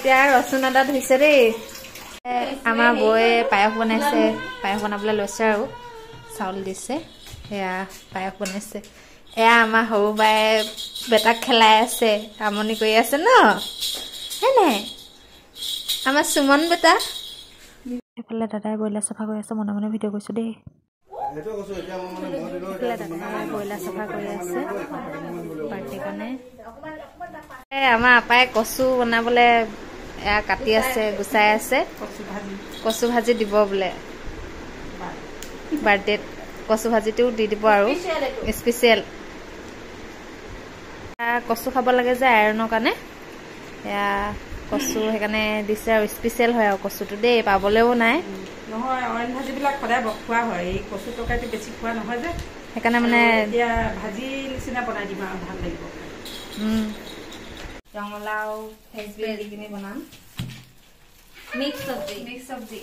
এতিয়া ৰচুন আদা ধুইছে দেই আমাৰ বৌয়ে পায়স বনাইছে পায়স বনাবলৈ লৈছে আৰু চাউল দিছে এয়া পায়স বনাইছে এয়া আমাৰ সৰু বায়ে বেটাক খেলাই আছে আমনি কৰি আছে ন হেনে আমাৰ সুমন বেটা এফালে দাদাই ব্ৰইলাৰ চাফা কৰি আছে মনে মনে ভিডিঅ' কৰিছো দেই ব্ৰইলাৰ চাফা কৰি আছে পাৰ্টিৰ কাৰণে আমাৰ আপাই কচু বনাবলৈ এয়া কাটি আছে গুচাই আছে কচু ভাজি দিব বোলে বাৰ্থডেত কচু ভাজিটো দি দিব আৰু স্পেচিয়েল কচু খাব লাগে যে আইৰণৰ কাৰণে এয়া কচু সেইকাৰণে দিছে আৰু স্পেচিয়েল হয় আৰু কচুটো দেই পাবলৈও নাই নহয় অইন ভাজিবিলাক সদায় খোৱা হয় এই কচু তৰকাৰীটো বেছি খোৱা নহয় যে সেইকাৰণে মানে এতিয়া ভাজি নিচিনা বনাই দিম আৰু ভাল লাগিব ৰঙালাও ফেচবিন দি কিনে বনাম মিক্স চব্জি